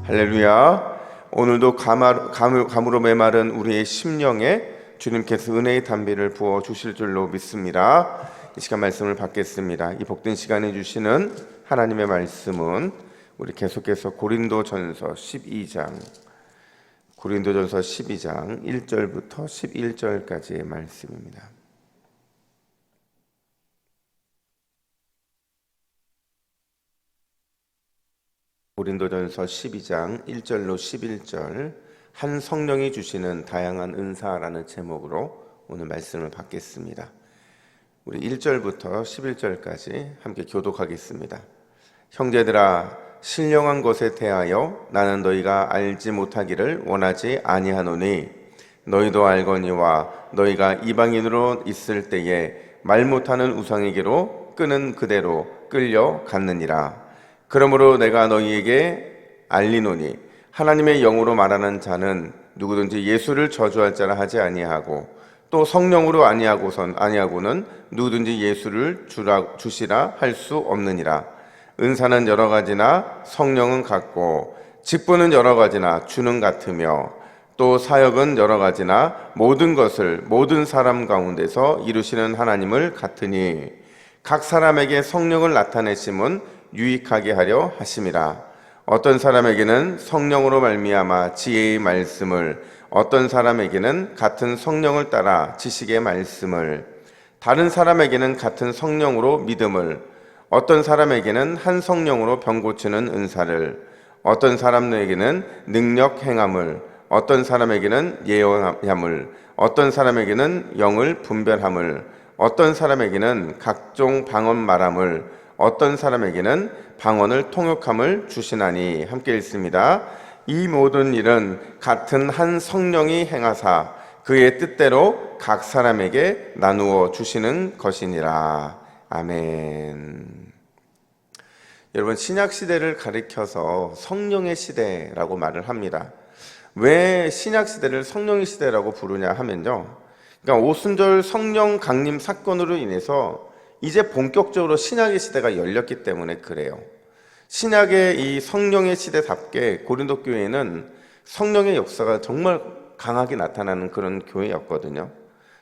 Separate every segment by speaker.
Speaker 1: 할렐루야. 오늘도 감으로 메마른 우리의 심령에 주님께서 은혜의 담비를 부어 주실 줄로 믿습니다. 이 시간 말씀을 받겠습니다. 이 복된 시간에 주시는 하나님의 말씀은 우리 계속해서 고린도전서 12장 1절부터 11절까지의 말씀입니다. 고린도전서 12장 1절로 11절 한 성령이 주시는 다양한 은사라는 제목으로 오늘 말씀을 받겠습니다. 우리 1절부터 11절까지 함께 교독하겠습니다. 형제들아, 신령한 것에 대하여 나는 너희가 알지 못하기를 원하지 아니하노니 너희도 알거니와 너희가 이방인으로 있을 때에 말 못하는 우상에게로 끄는 그대로 끌려갔느니라. 그러므로 내가 너희에게 알리노니 하나님의 영으로 말하는 자는 누구든지 예수를 저주할 자라 하지 아니하고 또 성령으로 아니하고는 누구든지 예수를 주시라 할 수 없느니라. 은사는 여러 가지나 성령은 같고 직분은 여러 가지나 주는 같으며 또 사역은 여러 가지나 모든 것을 모든 사람 가운데서 이루시는 하나님을 같으니 각 사람에게 성령을 나타내심은 유익하게 하려 하심이라. 어떤 사람에게는 성령으로 말미암아 지혜의 말씀을, 어떤 사람에게는 같은 성령을 따라 지식의 말씀을, 다른 사람에게는 같은 성령으로 믿음을, 어떤 사람에게는 한 성령으로 병 고치는 은사를, 어떤 사람에게는 능력 행함을, 어떤 사람에게는 예언함을, 어떤 사람에게는 영을 분별함을, 어떤 사람에게는 각종 방언 말함을, 어떤 사람에게는 방언을 통역함을 주시나니. 함께 읽습니다. 이 모든 일은 같은 한 성령이 행하사 그의 뜻대로 각 사람에게 나누어 주시는 것이니라. 아멘. 여러분, 신약시대를 가리켜서 성령의 시대라고 말을 합니다. 왜 신약시대를 성령의 시대라고 부르냐 하면요, 그러니까 오순절 성령 강림 사건으로 인해서 이제 본격적으로 신약의 시대가 열렸기 때문에 그래요. 신약의 이 성령의 시대답게 고린도 교회는 성령의 역사가 정말 강하게 나타나는 그런 교회였거든요.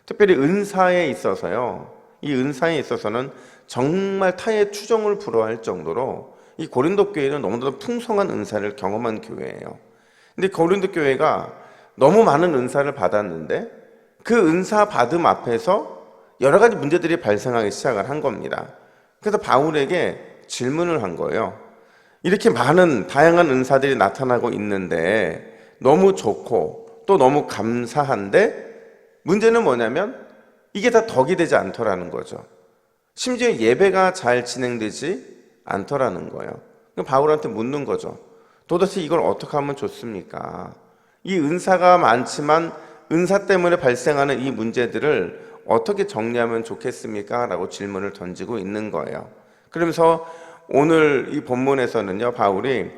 Speaker 1: 특별히 은사에 있어서요, 이 은사에 있어서는 정말 타의 추종을 불허할 정도로 이 고린도 교회는 너무나도 풍성한 은사를 경험한 교회예요. 근데 고린도 교회가 너무 많은 은사를 받았는데 그 은사 받음 앞에서 여러 가지 문제들이 발생하기 시작을 한 겁니다. 그래서 바울에게 질문을 한 거예요. 이렇게 많은 다양한 은사들이 나타나고 있는데 너무 좋고 또 너무 감사한데 문제는 뭐냐면 이게 다 덕이 되지 않더라는 거죠. 심지어 예배가 잘 진행되지 않더라는 거예요. 바울한테 묻는 거죠. 도대체 이걸 어떻게 하면 좋습니까? 이 은사가 많지만 은사 때문에 발생하는 이 문제들을 어떻게 정리하면 좋겠습니까? 라고 질문을 던지고 있는 거예요. 그러면서 오늘 이 본문에서는요, 바울이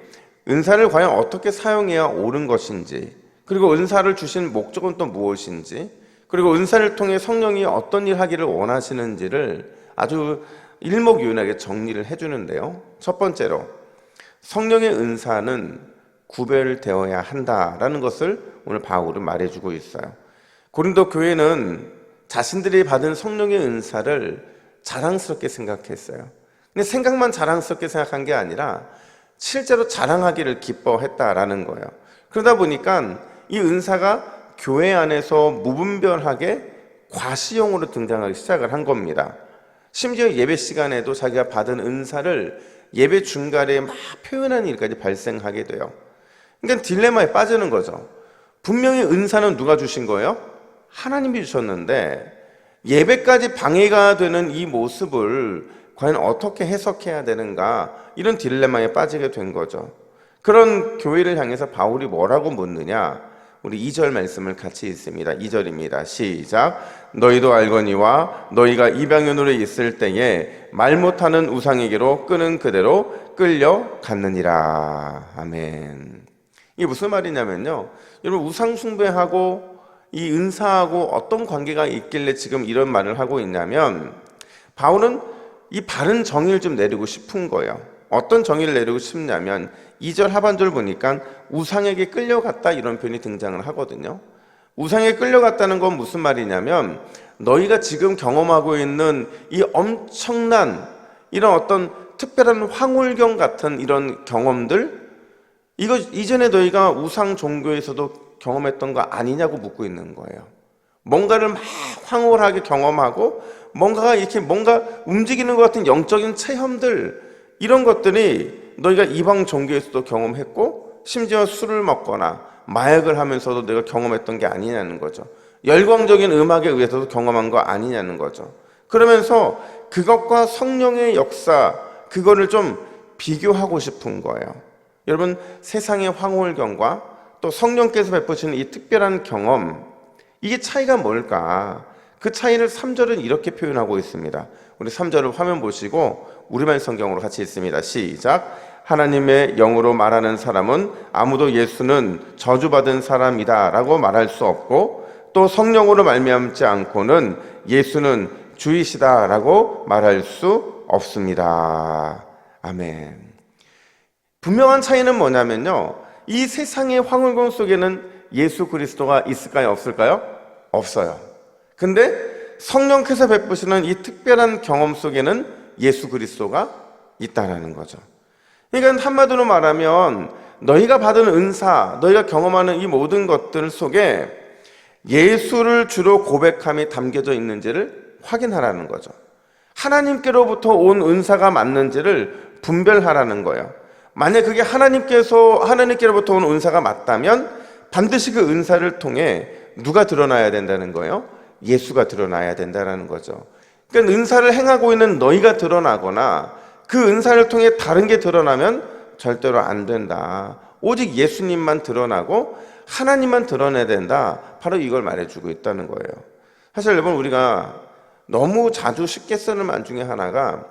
Speaker 1: 은사를 과연 어떻게 사용해야 옳은 것인지, 그리고 은사를 주신 목적은 또 무엇인지, 그리고 은사를 통해 성령이 어떤 일 하기를 원하시는지를 아주 일목요연하게 정리를 해주는데요. 첫 번째로 성령의 은사는 구별되어야 한다라는 것을 오늘 바울은 말해주고 있어요. 고린도 교회는 자신들이 받은 성령의 은사를 자랑스럽게 생각했어요. 근데 생각만 자랑스럽게 생각한 게 아니라 실제로 자랑하기를 기뻐했다라는 거예요. 그러다 보니까 이 은사가 교회 안에서 무분별하게 과시용으로 등장하기 시작을 한 겁니다. 심지어 예배 시간에도 자기가 받은 은사를 예배 중간에 막 표현하는 일까지 발생하게 돼요. 그러니까 딜레마에 빠지는 거죠. 분명히 은사는 누가 주신 거예요? 하나님이 주셨는데 예배까지 방해가 되는 이 모습을 과연 어떻게 해석해야 되는가, 이런 딜레마에 빠지게 된 거죠. 그런 교회를 향해서 바울이 뭐라고 묻느냐, 우리 2절 말씀을 같이 읽습니다. 2절입니다. 시작. 너희도 알거니와 너희가 이방인으로 있을 때에 말 못하는 우상에게로 끄는 그대로 끌려갔느니라. 아멘. 이게 무슨 말이냐면요, 여러분, 우상 숭배하고 이 은사하고 어떤 관계가 있길래 지금 이런 말을 하고 있냐면, 바울은 이 바른 정의를 좀 내리고 싶은 거예요. 어떤 정의를 내리고 싶냐면 2절 하반절 보니까 우상에게 끌려갔다 이런 표현이 등장을 하거든요. 우상에 끌려갔다는 건 무슨 말이냐면 너희가 지금 경험하고 있는 이 엄청난 이런 어떤 특별한 황홀경 같은 이런 경험들, 이거 이전에 너희가 우상 종교에서도 경험했던 거 아니냐고 묻고 있는 거예요. 뭔가를 막 황홀하게 경험하고 뭔가가 이렇게 뭔가 움직이는 것 같은 영적인 체험들, 이런 것들이 너희가 이방 종교에서도 경험했고 심지어 술을 먹거나 마약을 하면서도 내가 경험했던 게 아니냐는 거죠. 열광적인 음악에 의해서도 경험한 거 아니냐는 거죠. 그러면서 그것과 성령의 역사, 그거를 좀 비교하고 싶은 거예요. 여러분, 세상의 황홀경과 또 성령께서 베푸시는 이 특별한 경험, 이게 차이가 뭘까? 그 차이를 3절은 이렇게 표현하고 있습니다. 우리 3절을 화면 보시고 우리말 성경으로 같이 읽습니다. 시작. 하나님의 영으로 말하는 사람은 아무도 예수는 저주받은 사람이다 라고 말할 수 없고, 또 성령으로 말미암지 않고는 예수는 주이시다 라고 말할 수 없습니다. 아멘. 분명한 차이는 뭐냐면요, 이 세상의 황홀경 속에는 예수 그리스도가 있을까요? 없을까요? 없어요. 근데 성령께서 베푸시는 이 특별한 경험 속에는 예수 그리스도가 있다는 거죠. 그러니까 한마디로 말하면 너희가 받은 은사, 너희가 경험하는 이 모든 것들 속에 예수를 주로 고백함이 담겨져 있는지를 확인하라는 거죠. 하나님께로부터 온 은사가 맞는지를 분별하라는 거예요. 만약 그게 하나님께로부터 온 은사가 맞다면 반드시 그 은사를 통해 누가 드러나야 된다는 거예요? 예수가 드러나야 된다는 거죠. 그러니까 은사를 행하고 있는 너희가 드러나거나 그 은사를 통해 다른 게 드러나면 절대로 안 된다. 오직 예수님만 드러나고 하나님만 드러내야 된다. 바로 이걸 말해주고 있다는 거예요. 사실 여러분, 우리가 너무 자주 쉽게 쓰는 말 중에 하나가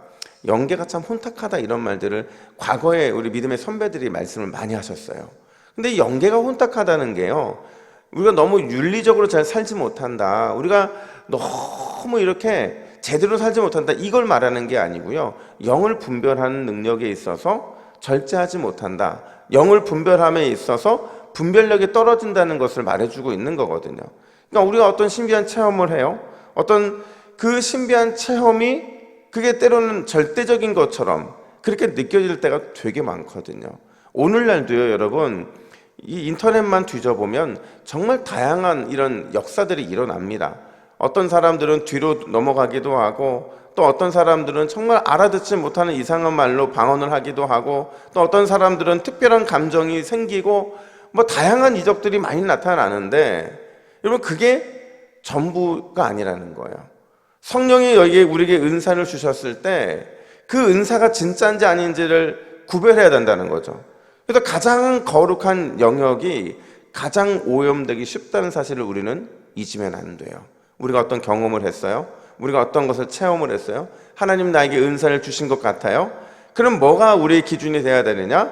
Speaker 1: 영계가 참 혼탁하다, 이런 말들을 과거에 우리 믿음의 선배들이 말씀을 많이 하셨어요. 근데 이 영계가 혼탁하다는 게요, 우리가 너무 윤리적으로 잘 살지 못한다, 우리가 너무 이렇게 제대로 살지 못한다, 이걸 말하는 게 아니고요, 영을 분별하는 능력에 있어서 절제하지 못한다, 영을 분별함에 있어서 분별력이 떨어진다는 것을 말해주고 있는 거거든요. 그러니까 우리가 어떤 신비한 체험을 해요. 어떤 그 신비한 체험이 그게 때로는 절대적인 것처럼 그렇게 느껴질 때가 되게 많거든요. 오늘날도요, 여러분, 이 인터넷만 뒤져보면 정말 다양한 이런 역사들이 일어납니다. 어떤 사람들은 뒤로 넘어가기도 하고, 또 어떤 사람들은 정말 알아듣지 못하는 이상한 말로 방언을 하기도 하고, 또 어떤 사람들은 특별한 감정이 생기고, 뭐 다양한 이적들이 많이 나타나는데, 여러분, 그게 전부가 아니라는 거예요. 성령이 여기에 우리에게 은사를 주셨을 때 그 은사가 진짜인지 아닌지를 구별해야 된다는 거죠. 그래서 가장 거룩한 영역이 가장 오염되기 쉽다는 사실을 우리는 잊으면 안 돼요. 우리가 어떤 경험을 했어요? 우리가 어떤 것을 체험을 했어요? 하나님 나에게 은사를 주신 것 같아요? 그럼 뭐가 우리의 기준이 돼야 되느냐?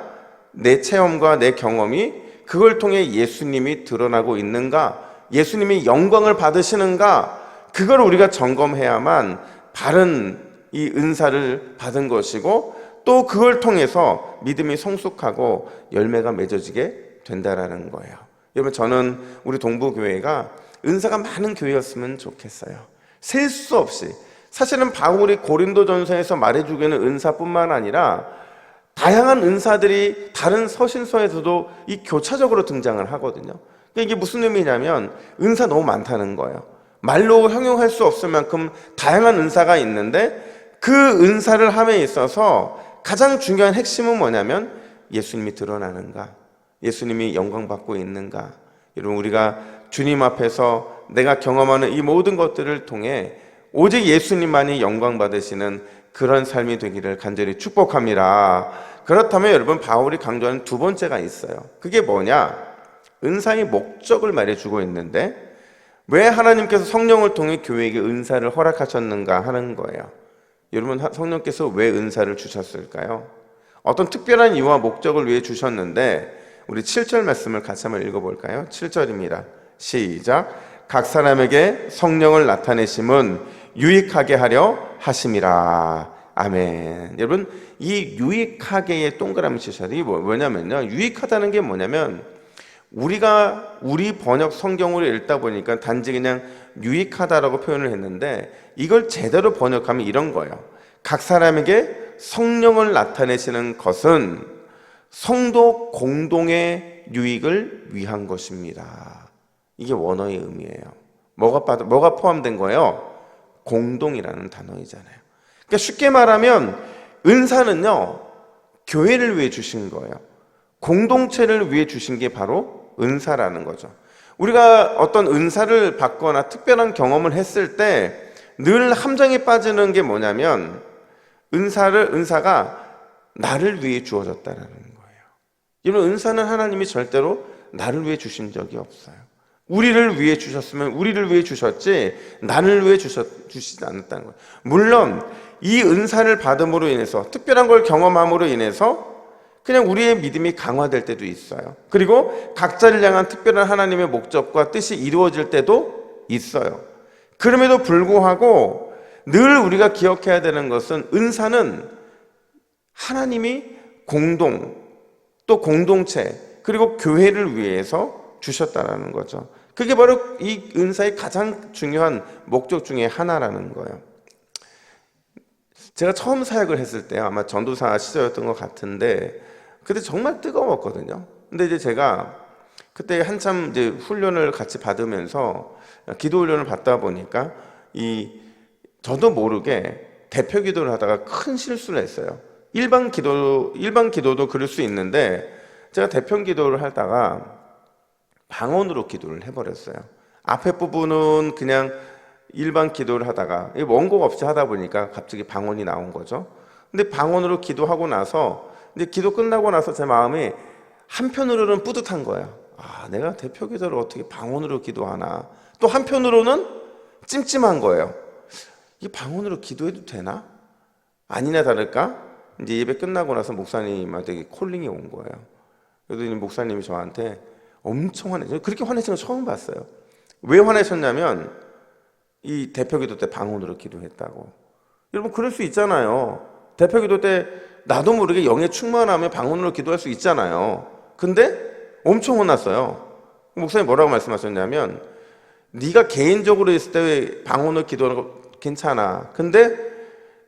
Speaker 1: 내 체험과 내 경험이 그걸 통해 예수님이 드러나고 있는가? 예수님이 영광을 받으시는가? 그걸 우리가 점검해야만 바른 이 은사를 받은 것이고, 또 그걸 통해서 믿음이 성숙하고 열매가 맺어지게 된다라는 거예요. 여러분, 저는 우리 동부교회가 은사가 많은 교회였으면 좋겠어요. 셀 수 없이. 사실은 바울이 고린도전서에서 말해주기는 은사뿐만 아니라 다양한 은사들이 다른 서신서에서도 이 교차적으로 등장을 하거든요. 그러니까 이게 무슨 의미냐면 은사 너무 많다는 거예요. 말로 형용할 수 없을 만큼 다양한 은사가 있는데 그 은사를 함에 있어서 가장 중요한 핵심은 뭐냐면 예수님이 드러나는가, 예수님이 영광받고 있는가. 여러분, 우리가 주님 앞에서 내가 경험하는 이 모든 것들을 통해 오직 예수님만이 영광받으시는 그런 삶이 되기를 간절히 축복합니다. 그렇다면 여러분, 바울이 강조하는 두 번째가 있어요. 그게 뭐냐? 은사의 목적을 말해주고 있는데, 왜 하나님께서 성령을 통해 교회에게 은사를 허락하셨는가 하는 거예요. 여러분, 성령께서 왜 은사를 주셨을까요? 어떤 특별한 이유와 목적을 위해 주셨는데, 우리 7절 말씀을 같이 한번 읽어볼까요? 7절입니다. 시작. 각 사람에게 성령을 나타내심은 유익하게 하려 하심이라. 아멘. 여러분, 이 유익하게의 동그라미 치셔야 돼요. 이게 뭐냐면요, 유익하다는 게 뭐냐면, 우리 번역 성경으로 읽다 보니까 단지 그냥 유익하다라고 표현을 했는데, 이걸 제대로 번역하면 이런 거예요. 각 사람에게 성령을 나타내시는 것은 성도 공동의 유익을 위한 것입니다. 이게 원어의 의미예요. 뭐가 포함된 거예요? 공동이라는 단어이잖아요. 그러니까 쉽게 말하면 은사는요, 교회를 위해 주신 거예요. 공동체를 위해 주신 게 바로 은사라는 거죠. 우리가 어떤 은사를 받거나 특별한 경험을 했을 때 늘 함정에 빠지는 게 뭐냐면, 은사가 나를 위해 주어졌다는 거예요. 여러분, 은사는 하나님이 절대로 나를 위해 주신 적이 없어요. 우리를 위해 주셨으면 우리를 위해 주셨지 나를 위해 주시지 않았다는 거예요. 물론 이 은사를 받음으로 인해서, 특별한 걸 경험함으로 인해서 그냥 우리의 믿음이 강화될 때도 있어요. 그리고 각자를 향한 특별한 하나님의 목적과 뜻이 이루어질 때도 있어요. 그럼에도 불구하고 늘 우리가 기억해야 되는 것은, 은사는 하나님이 또 공동체, 그리고 교회를 위해서 주셨다라는 거죠. 그게 바로 이 은사의 가장 중요한 목적 중에 하나라는 거예요. 제가 처음 사역을 했을 때 아마 전도사 시절이었던 것 같은데, 그때 정말 뜨거웠거든요. 근데 이제 제가 그때 한참 이제 훈련을 같이 받으면서, 기도 훈련을 받다 보니까 저도 모르게 대표 기도를 하다가 큰 실수를 했어요. 일반 기도도 그럴 수 있는데, 제가 대표 기도를 하다가 방언으로 기도를 해버렸어요. 앞에 부분은 그냥 일반 기도를 하다가 원곡 없이 하다 보니까 갑자기 방언이 나온 거죠. 근데 방언으로 기도하고 나서, 이제 기도 끝나고 나서 제 마음이 한편으로는 뿌듯한 거예요. 내가 대표 기도를 어떻게 방언으로 기도하나. 또 한편으로는 찜찜한 거예요. 이게 방언으로 기도해도 되나? 아니나 다를까 이제 예배 끝나고 나서 목사님한테 콜링이 온 거예요. 그래서 목사님이 저한테 엄청 화내죠. 그렇게 화내신 거 처음 봤어요. 왜 화내셨냐면, 이 대표 기도 때 방언으로 기도했다고. 여러분, 그럴 수 있잖아요. 대표 기도 때 나도 모르게 영에 충만하면 방언으로 기도할 수 있잖아요. 근데 엄청 혼났어요. 목사님 뭐라고 말씀하셨냐면, 네가 개인적으로 있을 때 방언으로 기도하는 거 괜찮아. 근데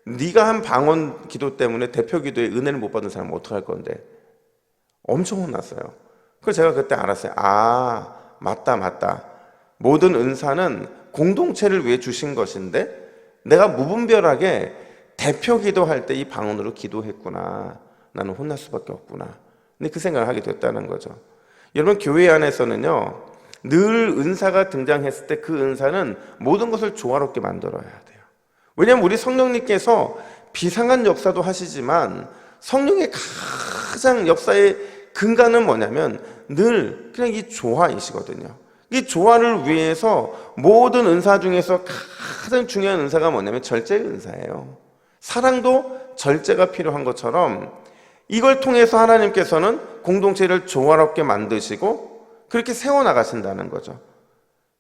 Speaker 1: 네가 한 방언 기도 때문에 대표 기도에 은혜를 못 받은 사람은 어떡할 건데. 엄청 혼났어요. 그래서 제가 그때 알았어요. 맞다. 모든 은사는 공동체를 위해 주신 것인데, 내가 무분별하게 대표 기도할 때 이 방언으로 기도했구나. 나는 혼날 수밖에 없구나. 근데 그 생각을 하게 됐다는 거죠. 여러분, 교회 안에서는요, 늘 은사가 등장했을 때 그 은사는 모든 것을 조화롭게 만들어야 돼요. 왜냐하면 우리 성령님께서 비상한 역사도 하시지만, 성령의 가장 역사의 근간은 뭐냐면 늘 그냥 이 조화이시거든요. 이 조화를 위해서 모든 은사 중에서 가장 중요한 은사가 뭐냐면 절제의 은사예요. 사랑도 절제가 필요한 것처럼, 이걸 통해서 하나님께서는 공동체를 조화롭게 만드시고 그렇게 세워나가신다는 거죠.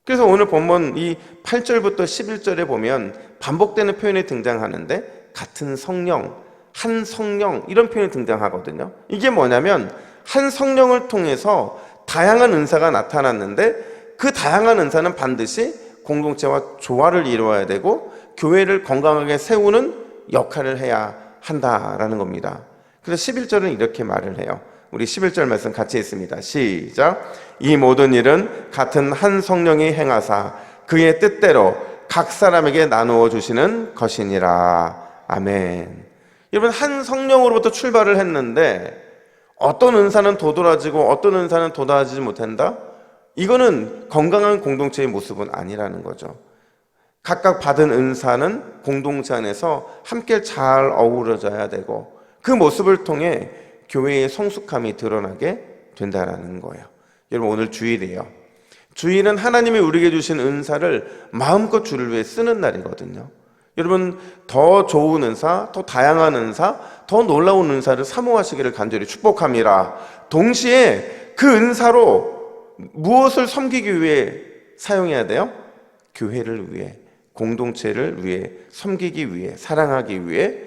Speaker 1: 그래서 오늘 본문 이 8절부터 11절에 보면 반복되는 표현이 등장하는데, 같은 성령, 한 성령, 이런 표현이 등장하거든요. 이게 뭐냐면, 한 성령을 통해서 다양한 은사가 나타났는데, 그 다양한 은사는 반드시 공동체와 조화를 이루어야 되고 교회를 건강하게 세우는 역할을 해야 한다라는 겁니다. 그래서 11절은 이렇게 말을 해요. 우리 11절 말씀 같이 읽습니다. 시작. 이 모든 일은 같은 한 성령이 행하사 그의 뜻대로 각 사람에게 나누어 주시는 것이니라. 아멘. 여러분, 한 성령으로부터 출발을 했는데 어떤 은사는 도드라지고 어떤 은사는 도드라지지 못한다? 이거는 건강한 공동체의 모습은 아니라는 거죠. 각각 받은 은사는 공동체 안에서 함께 잘 어우러져야 되고, 그 모습을 통해 교회의 성숙함이 드러나게 된다는 거예요. 여러분, 오늘 주일이에요. 주일은 하나님이 우리에게 주신 은사를 마음껏 주를 위해 쓰는 날이거든요. 여러분, 더 좋은 은사, 더 다양한 은사, 더 놀라운 은사를 사모하시기를 간절히 축복합니다. 동시에 그 은사로 무엇을 섬기기 위해 사용해야 돼요? 교회를 위해, 공동체를 위해, 섬기기 위해, 사랑하기 위해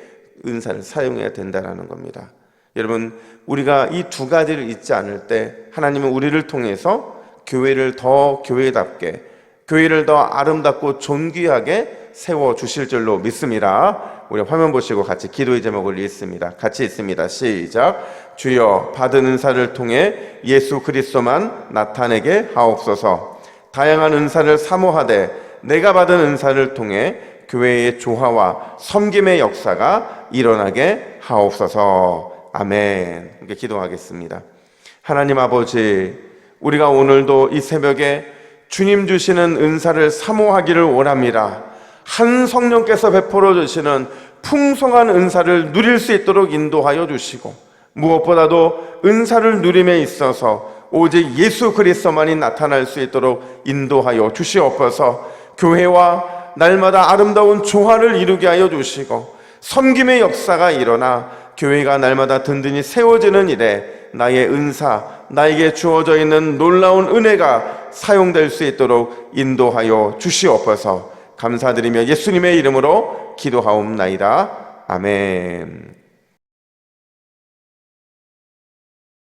Speaker 1: 은사를 사용해야 된다는 겁니다. 여러분, 우리가 이 두 가지를 잊지 않을 때 하나님은 우리를 통해서 교회를 더 교회답게, 교회를 더 아름답고 존귀하게 세워주실 줄로 믿습니다. 우리 화면 보시고 같이 기도의 제목을 읽습니다. 같이 읽습니다. 시작. 주여, 받은 은사를 통해 예수 그리스도만 나타내게 하옵소서. 다양한 은사를 사모하되 내가 받은 은사를 통해 교회의 조화와 섬김의 역사가 일어나게 하옵소서. 아멘. 이렇게 기도하겠습니다. 하나님 아버지, 우리가 오늘도 이 새벽에 주님 주시는 은사를 사모하기를 원합니다. 한 성령께서 베풀어 주시는 풍성한 은사를 누릴 수 있도록 인도하여 주시고, 무엇보다도 은사를 누림에 있어서 오직 예수 그리스도만이 나타날 수 있도록 인도하여 주시옵소서. 교회와 날마다 아름다운 조화를 이루게 하여 주시고, 섬김의 역사가 일어나 교회가 날마다 든든히 세워지는 일에 나의 은사, 나에게 주어져 있는 놀라운 은혜가 사용될 수 있도록 인도하여 주시옵소서. 감사드리며 예수님의 이름으로 기도하옵나이다. 아멘.